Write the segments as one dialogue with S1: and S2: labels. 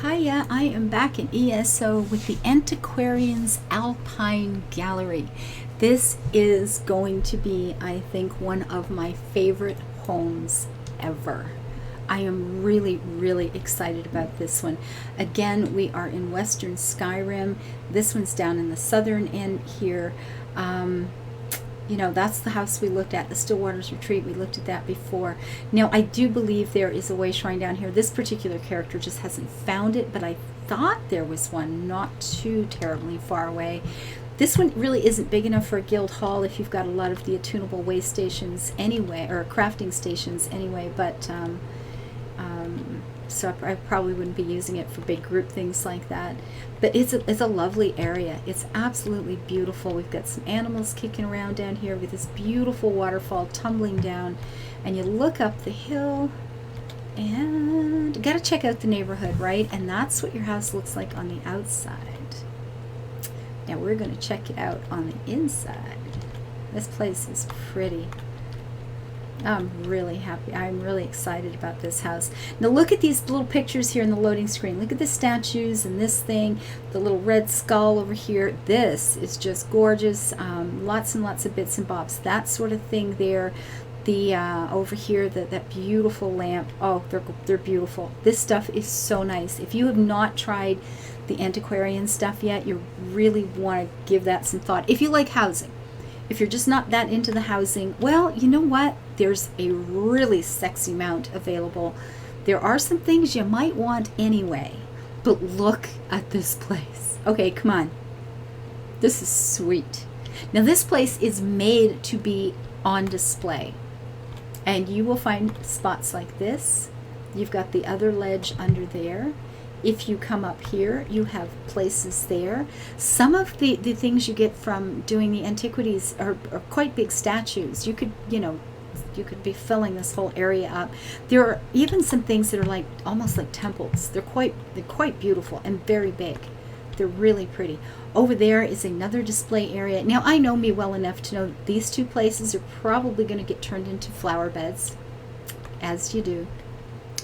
S1: Hiya, I am back in ESO with the Antiquarian's Alpine Gallery. This is going to be, I think, one of my favorite homes ever. I am really excited about this one. Again, we are in Western Skyrim. This one's down in the southern end here. That's the house we looked at, the Stillwater's Retreat. We looked at that before. Now, I do believe there is a way shrine down here. This particular character just hasn't found it, but I thought there was one not too terribly far away. This one really isn't big enough for a guild hall if you've got a lot of the attunable way stations anyway, or crafting stations anyway, but so I probably wouldn't be using it for big group things like that. But it's a lovely area. It's absolutely beautiful. We've got some animals kicking around down here with this beautiful waterfall tumbling down, and you look up the hill and you gotta check out the neighborhood, right? And that's what your house looks like on the outside. Now we're going to check it out on the inside. This place is pretty. I'm really happy. I'm really excited about this house. Now look at these little pictures here in the loading screen. Look at the statues and this thing, the little red skull over here. This is just gorgeous. Lots and lots of bits and bobs. That sort of thing there. The over here, that beautiful lamp. Oh, they're beautiful. This stuff is so nice. If you have not tried the antiquarian stuff yet, you really want to give that some thought. If you like housing. If you're just not that into the housing, well, you know what? There's a really sexy mount available. There are some things you might want anyway, but look at this place. Okay, come on. This is sweet. Now this place is made to be on display, and you will find spots like this. You've got the other ledge under there. If you come up here, you have places there. Some of the things you get from doing the antiquities are quite big statues. You could be filling this whole area up. There are even some things that are like almost like temples. They're quite beautiful and very big. They're really pretty. Over there is another display area. Now I know me well enough to know these two places are probably going to get turned into flower beds, as you do.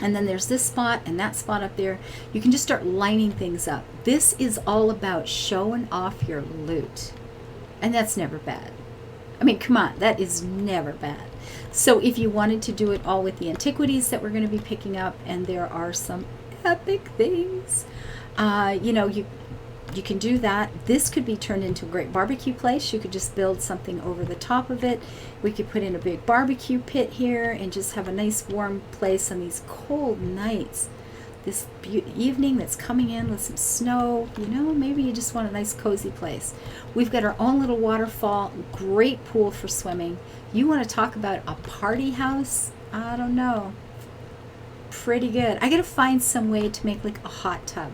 S1: And then there's this spot and that spot up there. You can just start lining things up. This is all about showing off your loot. And that's never bad. I mean, come on, that is never bad. So if you wanted to do it all with the antiquities that we're going to be picking up, and there are some epic things, you can do that. This could be turned into a great barbecue place. You could just build something over the top of it. We could put in a big barbecue pit here and just have a nice warm place on these cold nights. This evening that's coming in with some snow, maybe you just want a nice cozy place. We've got our own little waterfall, great pool for swimming. You want to talk about a party house? I don't know. Pretty good. I got to find some way to make like a hot tub,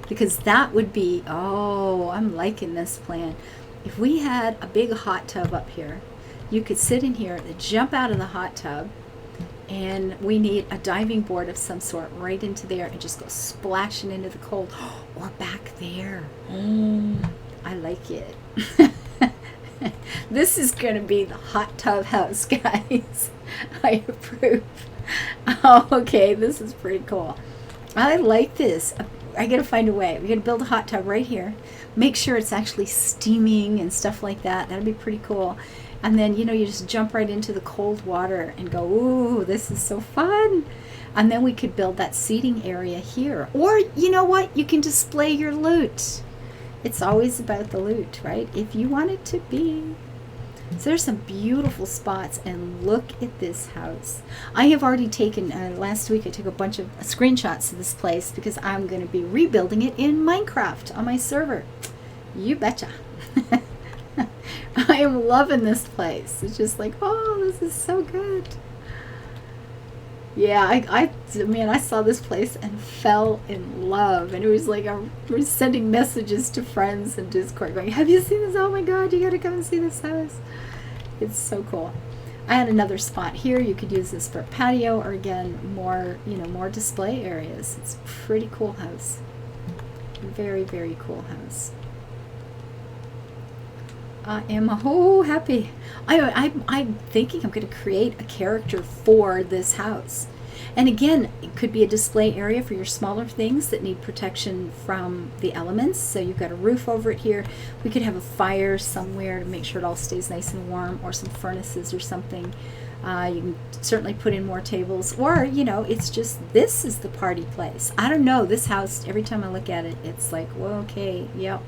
S1: because that would be, I'm liking this plan. If we had a big hot tub up here, you could sit in here, jump out of the hot tub, and we need a diving board of some sort right into there and just go splashing into the cold. Or back there. I like it. This is going to be the hot tub house, guys. I approve. Okay, this is pretty cool. I like this. I gotta find a way. We're gonna build a hot tub right here. Make sure it's actually steaming and stuff like that. That'd be pretty cool. And then, you just jump right into the cold water and go, ooh, this is so fun. And then we could build that seating area here. Or, you know what? You can display your loot. It's always about the loot, right? If you want it to be. So there's some beautiful spots, and look at this house. I have already taken, last week I took a bunch of screenshots of this place because I'm going to be rebuilding it in Minecraft on my server. You betcha. I am loving this place. It's just like, oh, this is so good. Yeah, I saw this place and fell in love. And it was like I was sending messages to friends in Discord going, have you seen this? Oh my God, you got to come and see this house. It's so cool. I had another spot here. You could use this for a patio, or again, more display areas. It's a pretty cool house. Very cool house. I am happy. I'm thinking I'm going to create a character for this house. And again, it could be a display area for your smaller things that need protection from the elements. So you've got a roof over it here. We could have a fire somewhere to make sure it all stays nice and warm, or some furnaces or something. You can certainly put in more tables, or, you know, it's just, this is the party place. I don't know, this house, every time I look at it, it's like, well, okay, yep.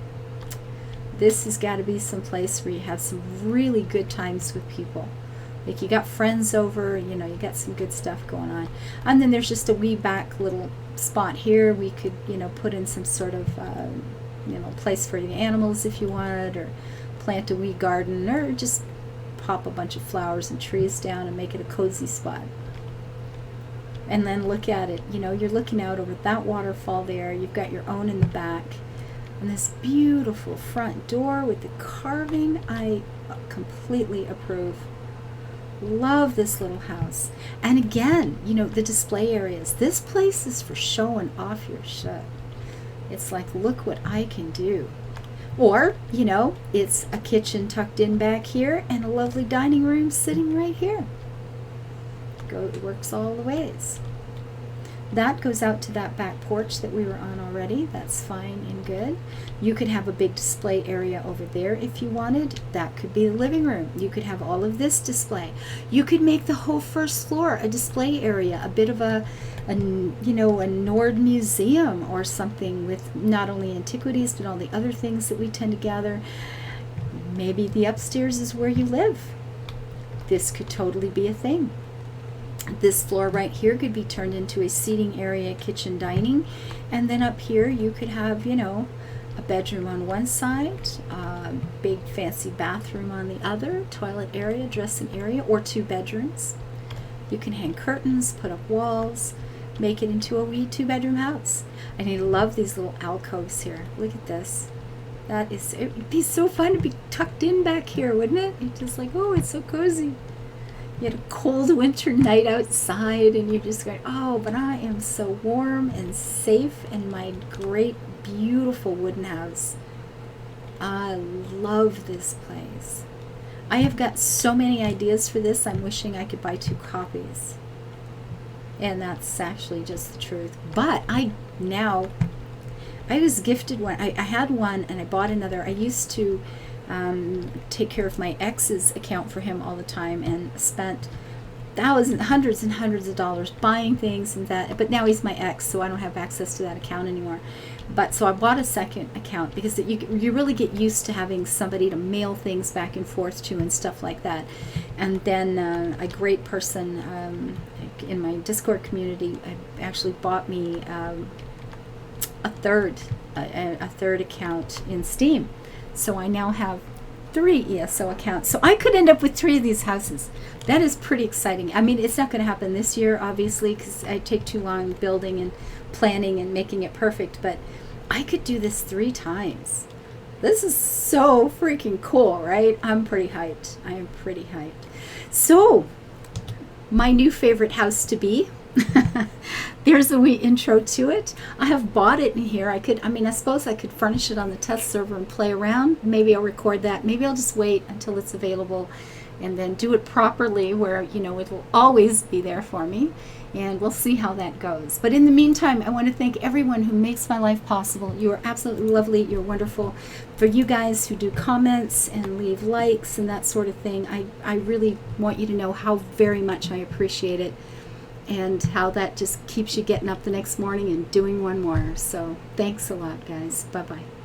S1: This has got to be some place where you have some really good times with people. Like, you got friends over, you know, you got some good stuff going on. And then there's just a wee back little spot here. We could, you know, put in some sort of, you know, place for the animals if you wanted, or plant a wee garden, or just pop a bunch of flowers and trees down and make it a cozy spot. And then look at it, you know, you're looking out over that waterfall there. You've got your own in the back. And this beautiful front door with the carving, I completely approve. Love this little house. And again, you know, the display areas. This place is for showing off your shit. It's like, look what I can do. Or, you know, it's a kitchen tucked in back here and a lovely dining room sitting right here. It works all the ways. That goes out to that back porch that we were on already. That's fine and good. You could have a big display area over there if you wanted. That could be the living room. You could have all of this display. You could make the whole first floor a display area, a bit of a you know, a Nord museum or something, with not only antiquities but all the other things that we tend to gather. Maybe the upstairs is where you live. This could totally be a thing. This floor right here could be turned into a seating area, kitchen, dining, and then up here you could have, you know, a bedroom on one side, big fancy bathroom on the other, toilet area, dressing area, or 2 bedrooms. You can hang curtains, put up walls, make it into a wee 2-bedroom house. And I love these little alcoves here. Look at this. That is, it'd be so fun to be tucked in back here, wouldn't it? You're just like, oh, it's so cozy. You had a cold winter night outside and you're just going, oh, but I am so warm and safe in my great, beautiful wooden house. I love this place. I have got so many ideas for this. I'm wishing I could buy 2 copies. And that's actually just the truth. But I was gifted one. I had one and I bought another. I used to take care of my ex's account for him all the time and spent hundreds and hundreds of dollars buying things and that. But now he's my ex, so I don't have access to that account anymore. But so I bought a second account because you really get used to having somebody to mail things back and forth to and stuff like that. And then a great person in my Discord community actually bought me a third account in Steam. So I now have 3 ESO accounts. So I could end up with 3 of these houses. That is pretty exciting. I mean, it's not going to happen this year, obviously, because I take too long building and planning and making it perfect. But I could do this 3 times. This is so freaking cool, right? I'm pretty hyped. I am pretty hyped. So, my new favorite house to be. There's a wee intro to it. I have bought it in here. I suppose I could furnish it on the test server and play around. Maybe I'll record that. Maybe I'll just wait until it's available and then do it properly where, you know, it will always be there for me. And we'll see how that goes. But in the meantime, I want to thank everyone who makes my life possible. You are absolutely lovely. You're wonderful. For you guys who do comments and leave likes and that sort of thing, I really want you to know how very much I appreciate it. And how that just keeps you getting up the next morning and doing one more. So thanks a lot, guys. Bye-bye.